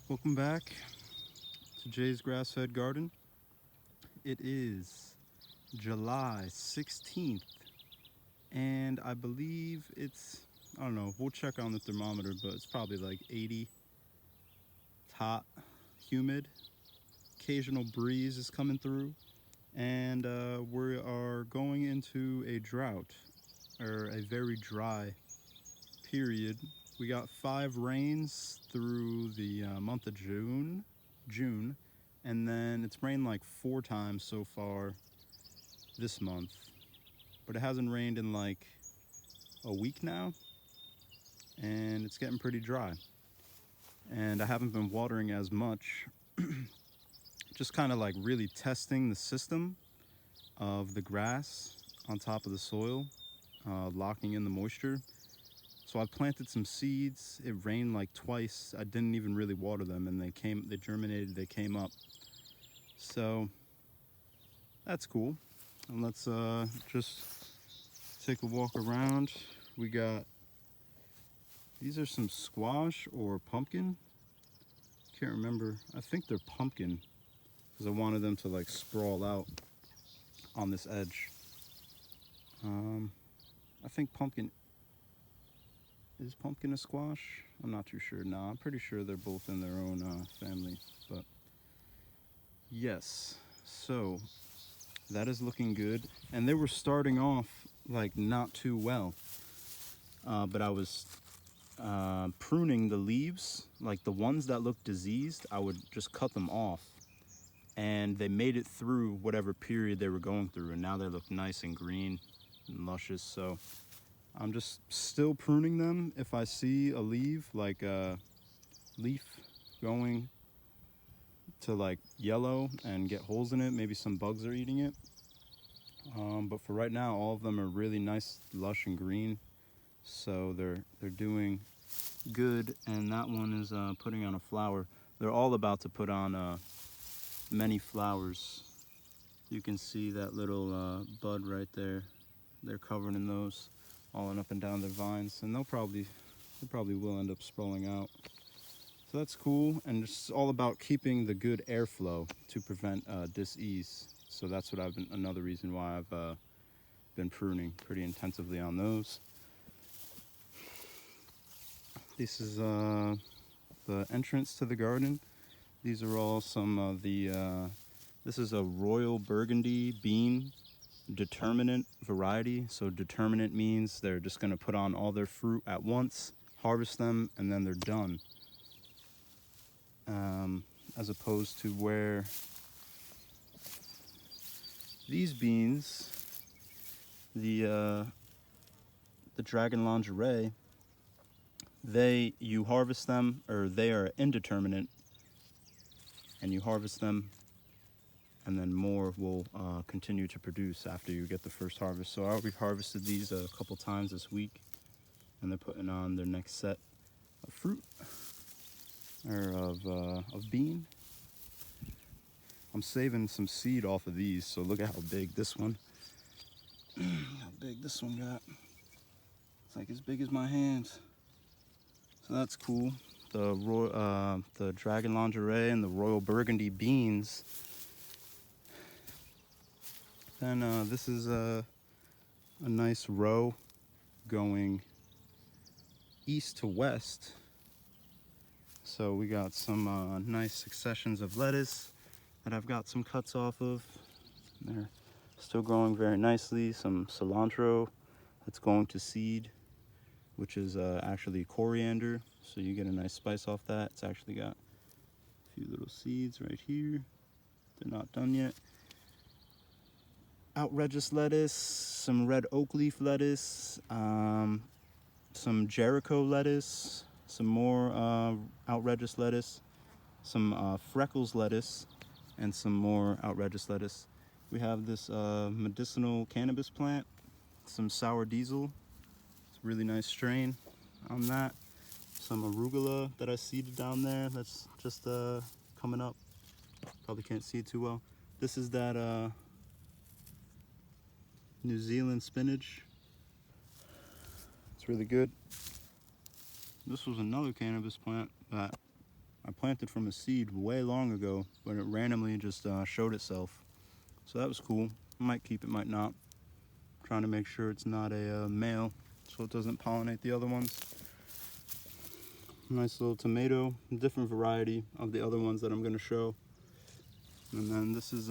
Welcome back to Jay's Grass-Fed Garden. It is July 16th, and I believe I don't know, we'll check on the thermometer, but it's probably like 80. It's hot, humid, occasional breeze is coming through, and we are going into a drought, or a very dry period. We got 5 rains through the month of June, and then it's rained like 4 times so far this month. But it hasn't rained in like a week now, and it's getting pretty dry. And I haven't been watering as much, just kind of like really testing the system of the grass on top of the soil, locking in the moisture. So I planted some seeds. It rained like twice. I didn't even really water them, and they germinated, they came up. So that's cool. And let's just take a walk around. We got, these are some squash or pumpkin. Can't remember. I think they're pumpkin because I wanted them to like sprawl out on this edge. I think pumpkin, is pumpkin a squash? I'm not too sure. No, I'm pretty sure they're both in their own family, but yes. So that is looking good. And they were starting off like not too well, but I was pruning the leaves. Like the ones that looked diseased, I would just cut them off, and they made it through whatever period they were going through, and now they look nice and green and luscious. So I'm just still pruning them. If I see a leaf, like a leaf going to like yellow and get holes in it, maybe some bugs are eating it. But for right now, all of them are really nice, lush and green. So they're doing good. And that one is putting on a flower. They're all about to put on many flowers. You can see that little bud right there. They're covered in those, all up and down their vines, and they probably will end up sprawling out. So that's cool, and it's all about keeping the good airflow to prevent dis-ease. So that's what another reason why I've been pruning pretty intensively on those. This is the entrance to the garden. These are all some of the, this is a Royal Burgundy bean determinate variety. So determinate means they're just going to put on all their fruit at once, harvest them, and then they're done. As opposed to where these beans, the Dragon Lingerie, you harvest them, or they are indeterminate, and you harvest them, and then more will continue to produce after you get the first harvest. So I already harvested these a couple times this week, and they're putting on their next set of fruit, or of bean. I'm saving some seed off of these, so look at how big this one got. It's like as big as my hands. So that's cool. The Dragon Lingerie and the Royal Burgundy beans. Then this is a nice row going east to west. So we got some nice successions of lettuce that I've got some cuts off of. They're still growing very nicely. Some cilantro that's going to seed, which is actually coriander. So you get a nice spice off that. It's actually got a few little seeds right here. They're not done yet. Outrageous lettuce, some red oak leaf lettuce, some Jericho lettuce, some more outrageous lettuce, some freckles lettuce, and some more outrageous lettuce. We have this medicinal cannabis plant, some sour diesel. It's a really nice strain on that. Some arugula that I seeded down there that's just coming up. Probably can't see it too well. This is that New Zealand spinach. It's really good. This was another cannabis plant that I planted from a seed way long ago, but it randomly just showed itself. So that was cool. Might keep it, might not. Trying to make sure it's not a male, so it doesn't pollinate the other ones. Nice little tomato, different variety of the other ones that I'm going to show. And then this is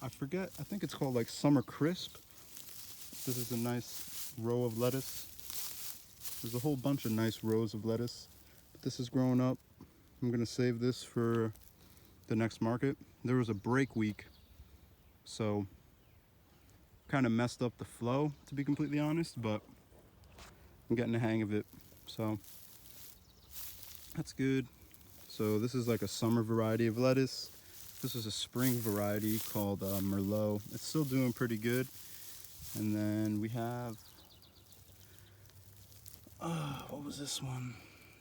I forget, I think it's called like Summer Crisp. This is a nice row of lettuce. There's a whole bunch of nice rows of lettuce, but this is growing up. I'm going to save this for the next market. There was a break week, so kind of messed up the flow, to be completely honest, but I'm getting the hang of it, so that's good. So this is like a summer variety of lettuce. This is a spring variety called Merlot. It's still doing pretty good. And then we have, what was this one?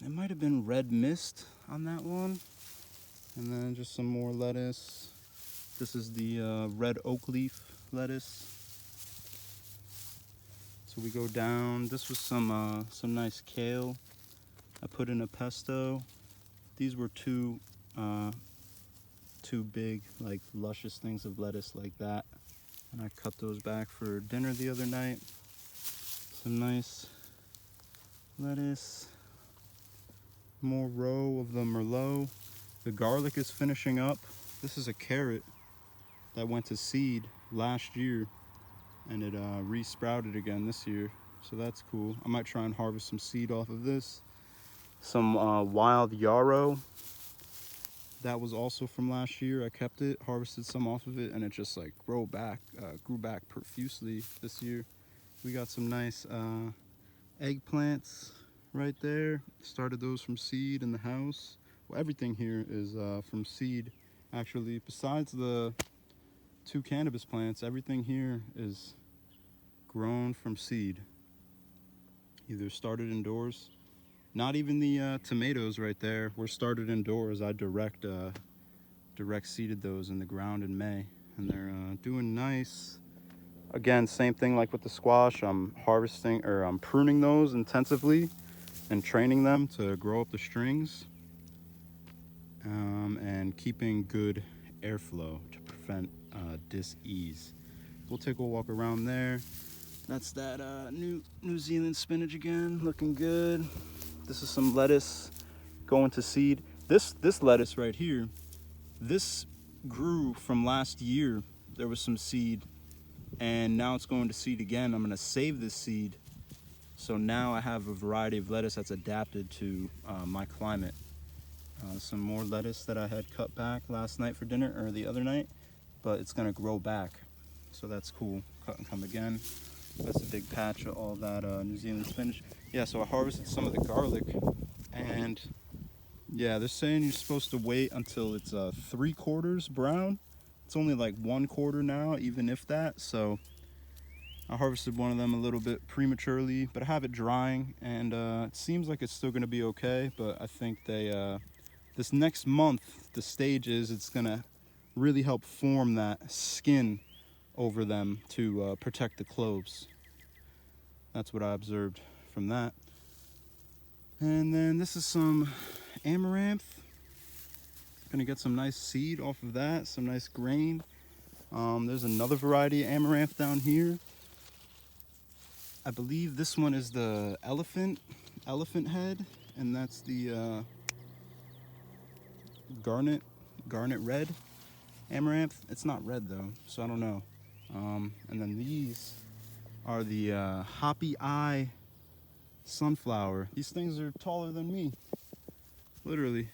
It might have been Red Mist on that one. And then just some more lettuce. This is the red oak leaf lettuce. So we go down. This was some nice kale. I put in a pesto. These were two big, like luscious things of lettuce like that. And I cut those back for dinner the other night. Some nice lettuce. More row of the Merlot. The garlic is finishing up. This is a carrot that went to seed last year, and it re-sprouted again this year, so that's cool. I might try and harvest some seed off of this. Some wild yarrow that was also from last year. I kept it, harvested some off of it, and it just like grew back profusely this year. We got some nice eggplants right there. Started those from seed in the house. Well, everything here is from seed, actually. Besides the 2 cannabis plants, everything here is grown from seed. Either started indoors. Not even the tomatoes right there were started indoors. I direct seeded those in the ground in May, and they're doing nice. Again, same thing like with the squash. I'm harvesting, or I'm pruning those intensively and training them to grow up the strings, and keeping good airflow to prevent dis-ease. We'll take a walk around there. That's that New Zealand spinach again, looking good. This is some lettuce going to seed. This lettuce right here, this grew from last year. There was some seed, and now it's going to seed again. I'm gonna save this seed, so now I have a variety of lettuce that's adapted to my climate. Some more lettuce that I had cut back last night for dinner, or the other night, but it's gonna grow back, so that's cool. Cut and come again. That's a big patch of all that New Zealand spinach. Yeah, so I harvested some of the garlic, and yeah, they're saying you're supposed to wait until it's 3/4 brown. It's only like 1/4 now, even if that. So I harvested one of them a little bit prematurely, but I have it drying, and it seems like it's still gonna be okay. But I think this next month, the stage is it's gonna really help form that skin over them to protect the cloves. That's what I observed from that. And then this is some amaranth. Gonna get some nice seed off of that, some nice grain. There's another variety of amaranth down here. I believe this one is the elephant head, and that's the garnet red amaranth. It's not red though, so I don't know. And then these are the hoppy eye sunflower. These things are taller than me, literally.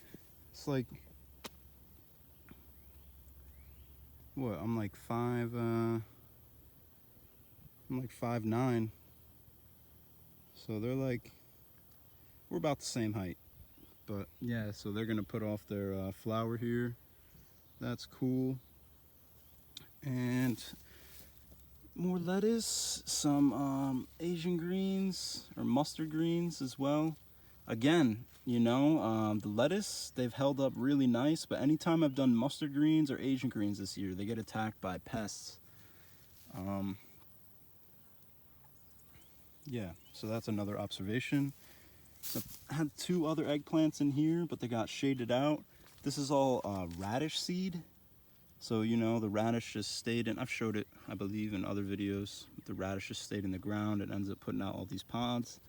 It's like, what, I'm like 5'9", so they're like, we're about the same height. But yeah, so they're gonna put off their flower here. That's cool. And more lettuce, some Asian greens or mustard greens as well. Again, you know, the lettuce, they've held up really nice, but anytime I've done mustard greens or Asian greens this year, they get attacked by pests. Yeah, so that's another observation. So I had 2 other eggplants in here, but they got shaded out. This is all radish seed. So, you know, the radish just stayed in, I've showed it, I believe, in other videos. The radish just stayed in the ground. It ends up putting out all these pods.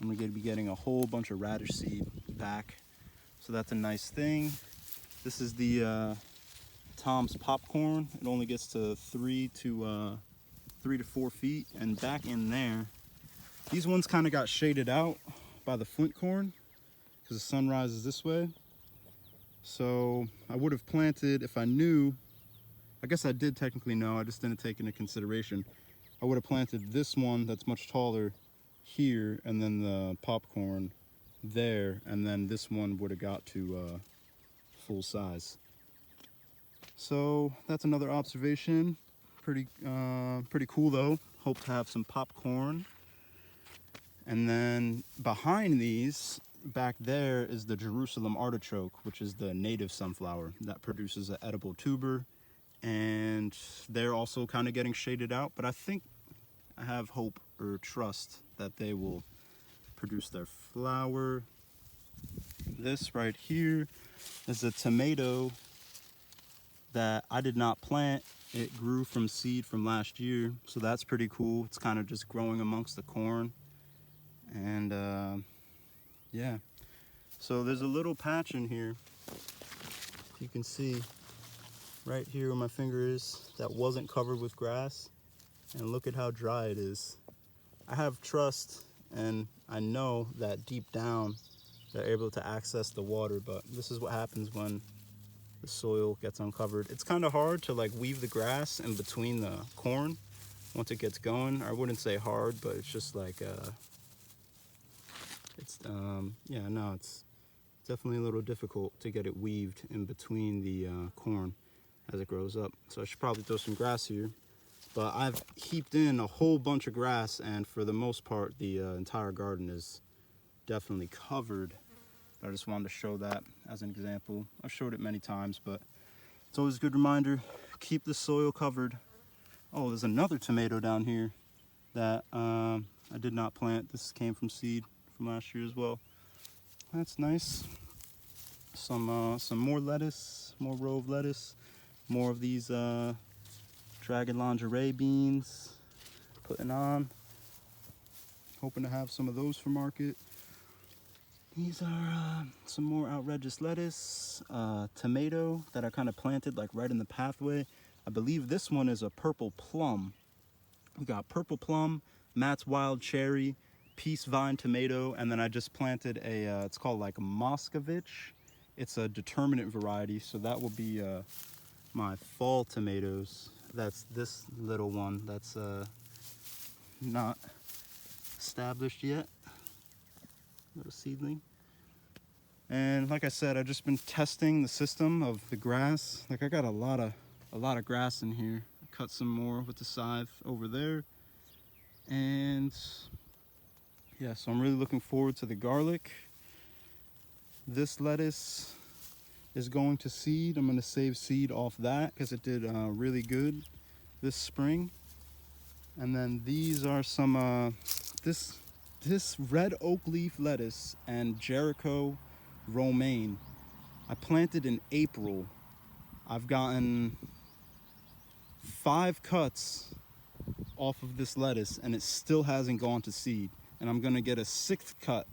I'm going to be getting a whole bunch of radish seed back. So that's a nice thing. This is the Tom's popcorn. It only gets to 3 to 4 feet. And back in there, these ones kind of got shaded out by the flint corn because the sun rises this way. So I would have planted, if I knew, I guess I did technically know, I just didn't take into consideration. I would have planted this one that's much taller here, and then the popcorn there, and then this one would have got to full size. So that's another observation. Pretty cool though. Hope to have some popcorn. And then behind these, back there, is the Jerusalem artichoke, which is the native sunflower that produces an edible tuber. And they're also kind of getting shaded out, but I think I have hope or trust that they will produce their flower. This right here is a tomato that I did not plant. It grew from seed from last year, so that's pretty cool. It's kind of just growing amongst the corn. And yeah, so there's a little patch in here, you can see right here where my finger is, that wasn't covered with grass, and look at how dry it is. I have trust and I know that deep down they're able to access the water, but this is what happens when the soil gets uncovered. It's kind of hard to like weave the grass in between the corn once it gets going. I wouldn't say hard, but it's just like yeah, no, it's definitely a little difficult to get it weaved in between the corn as it grows up. So I should probably throw some grass here, but I've heaped in a whole bunch of grass, and for the most part the entire garden is definitely covered. I just wanted to show that as an example. I've showed it many times, but it's always a good reminder, keep the soil covered. Oh, there's another tomato down here that I did not plant. This came from seed from last year as well. That's nice. Some more lettuce, more row of lettuce, more of these dragon lingerie beans putting on. Hoping to have some of those for market. These are some more outrageous lettuce, tomato that I kind of planted like right in the pathway. I believe this one is a purple plum. We got purple plum, Matt's wild cherry, peace vine tomato, and then I just planted a, it's called like Moscovich. It's a determinate variety, so that will be my fall tomatoes. That's this little one that's not established yet, little seedling. And like I said, I've just been testing the system of the grass. Like I got a lot of grass in here. I cut some more with the scythe over there. And yeah, so I'm really looking forward to the garlic. This lettuce is going to seed. I'm going to save seed off that because it did really good this spring. And then these are some this red oak leaf lettuce and Jericho romaine. I planted in April. I've gotten 5 cuts off of this lettuce and it still hasn't gone to seed, and I'm gonna get a 6th cut.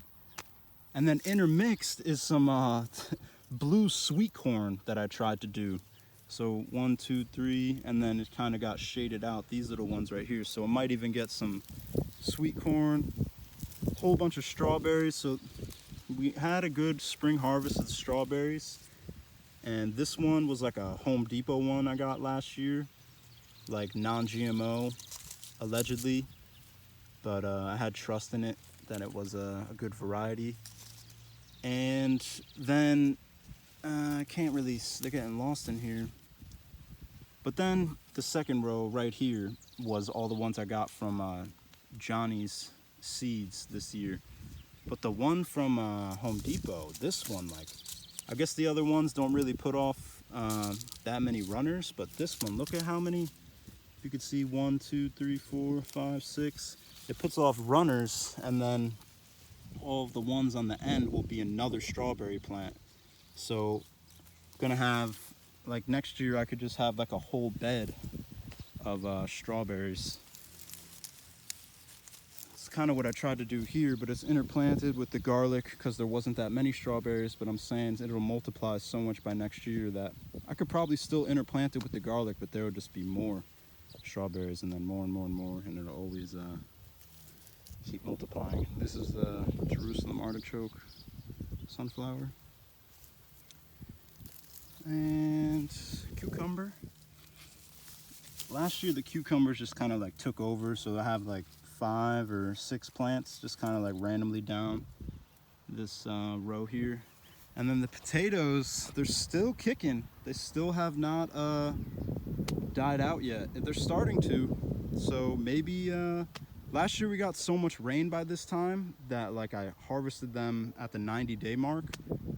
And then intermixed is some blue sweet corn that I tried to do. So 1, 2, 3, and then it kind of got shaded out, these little ones right here. So I might even get some sweet corn, a whole bunch of strawberries. So we had a good spring harvest of strawberries, and this one was like a Home Depot one I got last year, like non-GMO allegedly, but I had trust in it that it was a good variety. And then I can't really, they're getting lost in here, but then the second row right here was all the ones I got from Johnny's seeds this year. But the one from Home Depot, this one, like, I guess the other ones don't really put off that many runners, but this one, look at how many, you could see 1, 2, 3, 4, 5, 6. It puts off runners, and then all of the ones on the end will be another strawberry plant. So gonna have, like next year I could just have like a whole bed of strawberries. It's kind of what I tried to do here, but it's interplanted with the garlic because there wasn't that many strawberries. But I'm saying it'll multiply so much by next year that I could probably still interplant it with the garlic, but there will just be more strawberries and then more and more and more, and it'll always keep multiplying. This is the Jerusalem artichoke sunflower. And cucumber. Last year the cucumbers just kind of like took over, so I have like 5 or 6 plants just kind of like randomly down this row here. And then the potatoes, they're still kicking. They still have not died out yet. They're starting to. So maybe last year we got so much rain by this time that like I harvested them at the 90-day mark,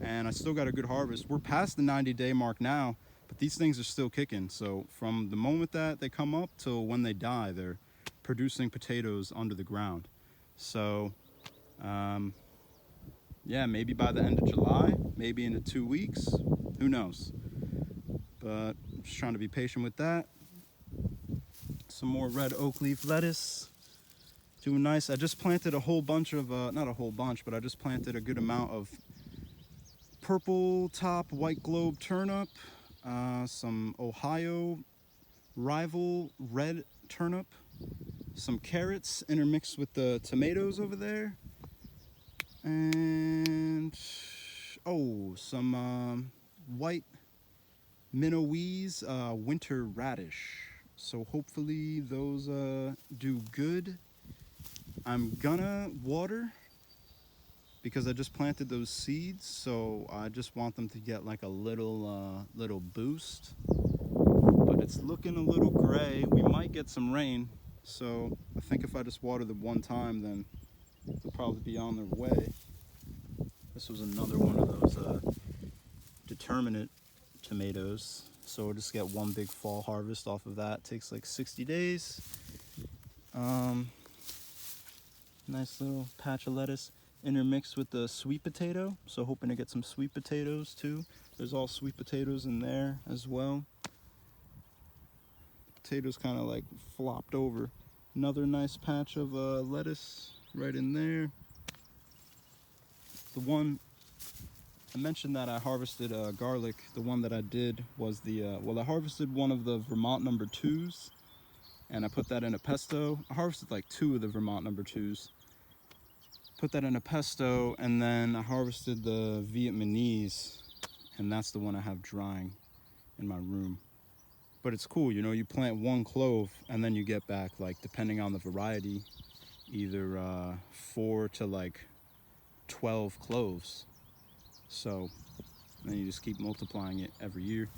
and I still got a good harvest. We're past the 90-day mark now, but these things are still kicking. So from the moment that they come up till when they die, they're producing potatoes under the ground. So yeah, maybe by the end of July, maybe into 2 weeks, who knows. But I'm just trying to be patient with that. Some more red oak leaf lettuce, doing nice. I just planted a whole bunch of, not a whole bunch, but I just planted a good amount of purple top white globe turnip, some Ohio rival red turnip, some carrots intermixed with the tomatoes over there, and oh, some white Minoese winter radish. So hopefully those do good. I'm gonna water because I just planted those seeds, so I just want them to get like a little boost. But it's looking a little gray. We might get some rain, so I think if I just water them one time, then they'll probably be on their way. This was another one of those determinate tomatoes, so we'll just get one big fall harvest off of that. It takes like 60 days. Nice little patch of lettuce intermixed with the sweet potato, so hoping to get some sweet potatoes too. There's all sweet potatoes in there as well. Potatoes kind of like flopped over. Another nice patch of lettuce right in there. The one I mentioned that I harvested garlic. The one that I did was the well, I harvested one of the Vermont number 2s, and I put that in a pesto. I harvested like 2 of the Vermont number 2s. Put that in a pesto, and then I harvested the Vietnamese, and that's the one I have drying in my room. But it's cool, you know, you plant 1 clove and then you get back, like, depending on the variety, either 4 to like 12 cloves. So then you just keep multiplying it every year.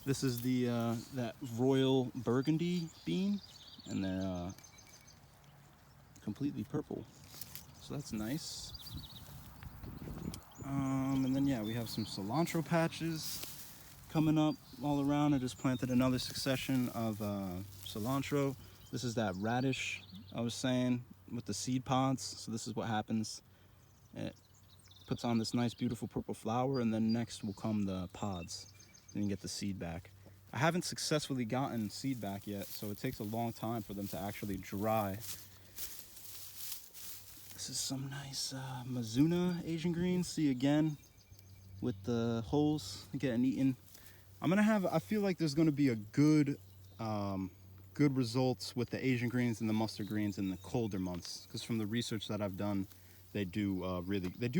This is the that royal burgundy bean, and they're completely purple. So that's nice. And then yeah, we have some cilantro patches coming up all around. I just planted another succession of cilantro. This is that radish I was saying with the seed pods. So this is what happens. It puts on this nice beautiful purple flower, and then next will come the pods. Then you get the seed back. I haven't successfully gotten seed back yet, so it takes a long time for them to actually dry. This is some nice Mizuna Asian greens. See again with the holes getting eaten. I feel like there's gonna be a good results with the Asian greens and the mustard greens in the colder months, because from the research that I've done, they do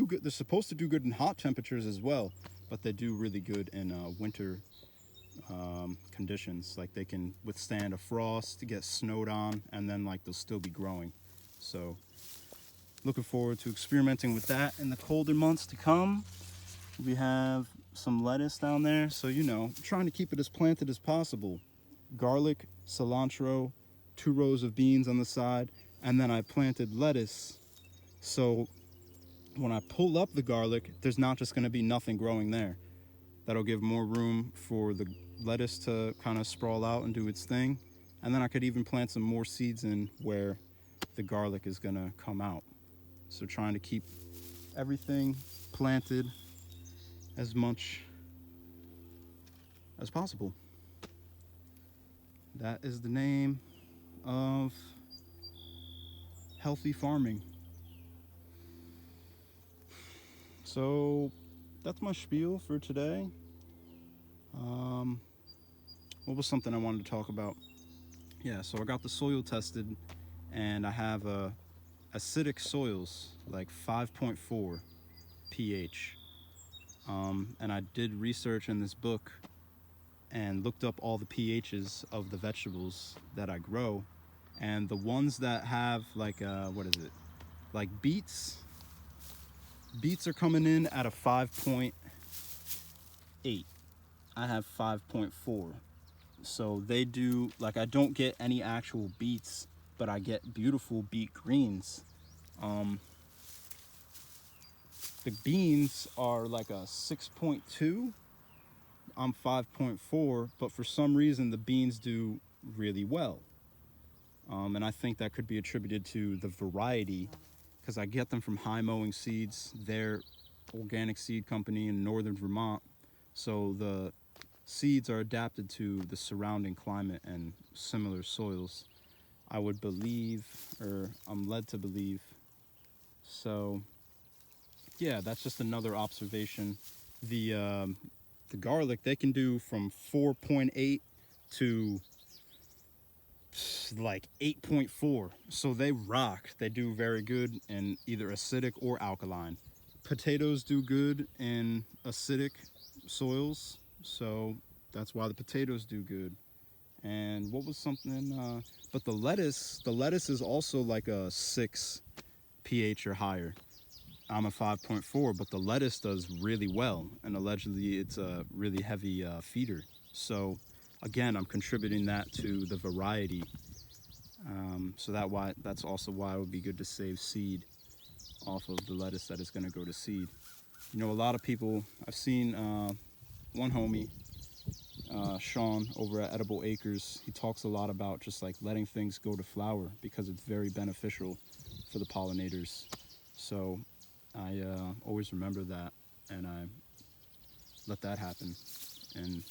good. They're supposed to do good in hot temperatures as well, but they do really good in winter conditions. Like they can withstand a frost, to get snowed on, and then like they'll still be growing. So looking forward to experimenting with that in the colder months to come. We have some lettuce down there, so you know, trying to keep it as planted as possible. Garlic, cilantro, 2 rows of beans on the side, and then I planted lettuce. So when I pull up the garlic, there's not just going to be nothing growing there. That'll give more room for the lettuce to kind of sprawl out and do its thing. And then I could even plant some more seeds in where the garlic is going to come out. So trying to keep everything planted as much as possible. That is the name of healthy farming. So that's my spiel for today. Um, what was something I wanted to talk about? Yeah, so I got the soil tested, and I have acidic soils, like 5.4 pH. And I did research in this book and looked up all the pHs of the vegetables that I grow, and the ones that have like what is it? Like beets. Beets are coming in at a 5.8. I have 5.4. So they do, like, I don't get any actual beets, but I get beautiful beet greens. Um, the beans are like a 6.2. I'm 5.4, but for some reason the beans do really well. And I think that could be attributed to the variety, because I get them from High Mowing Seeds, their organic seed company in northern Vermont. So the seeds are adapted to the surrounding climate and similar soils, I would believe, or I'm led to believe. So yeah, that's just another observation. The garlic, they can do from 4.8 to like 8.4. So they rock. They do very good in either acidic or alkaline. Potatoes do good in acidic soils, so that's why the potatoes do good. And what was something? But the lettuce is also like a 6 pH or higher. I'm a 5.4, but the lettuce does really well, and allegedly it's a really heavy feeder. So again, I'm contributing that to the variety. So that's also why it would be good to save seed off of the lettuce that is going to go to seed. You know, a lot of people, I've seen one homie, Sean, over at Edible Acres, he talks a lot about just like letting things go to flower because it's very beneficial for the pollinators. So I always remember that, and I let that happen in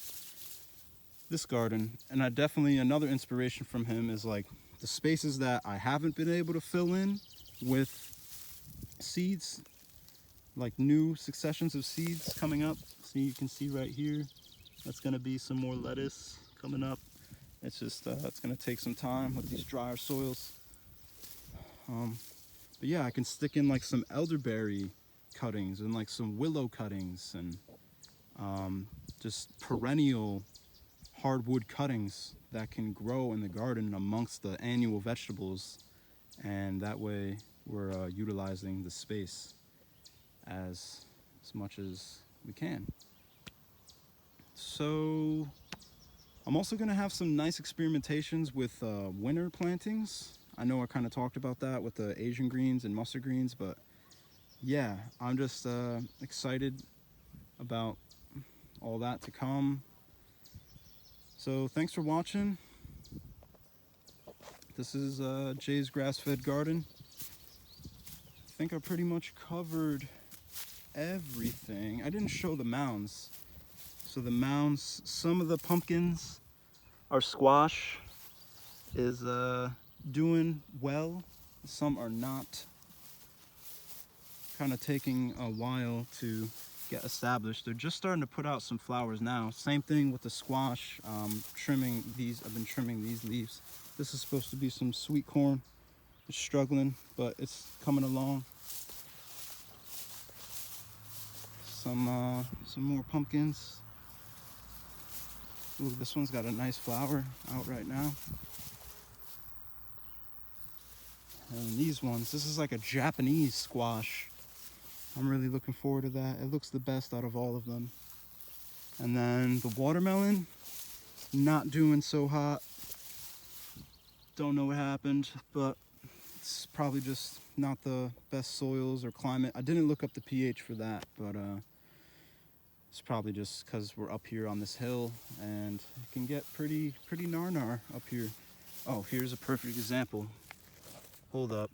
this garden. And I definitely, another inspiration from him is like the spaces that I haven't been able to fill in with seeds, like new successions of seeds coming up. So you can see right here, that's gonna be some more lettuce coming up. It's just, it's gonna take some time with these drier soils. But yeah, I can stick in like some elderberry cuttings and like some willow cuttings and just perennial hardwood cuttings that can grow in the garden amongst the annual vegetables. And that way we're utilizing the space as much as we can. So I'm also going to have some nice experimentations with winter plantings. I know I kind of talked about that with the Asian greens and mustard greens, but yeah, I'm just excited about all that to come. So thanks for watching. This is Jay's Grass-Fed Garden. I think I pretty much covered everything. I didn't show the mounds. So the mounds, some of the pumpkins, our squash is doing well. Some are not. Kind of taking a while to get established. They're just starting to put out some flowers now. Same thing with the squash. Trimming these, I've been trimming these leaves. This is supposed to be some sweet corn. It's struggling, but it's coming along. Some more pumpkins. Ooh, this one's got a nice flower out right now. And these ones, this is like a Japanese squash. I'm really looking forward to that. It looks the best out of all of them. And then the watermelon, not doing so hot. Don't know what happened, but it's probably just not the best soils or climate. I didn't look up the pH for that, but it's probably just because we're up here on this hill and it can get pretty nar up here. Oh, here's a perfect example. Hold up.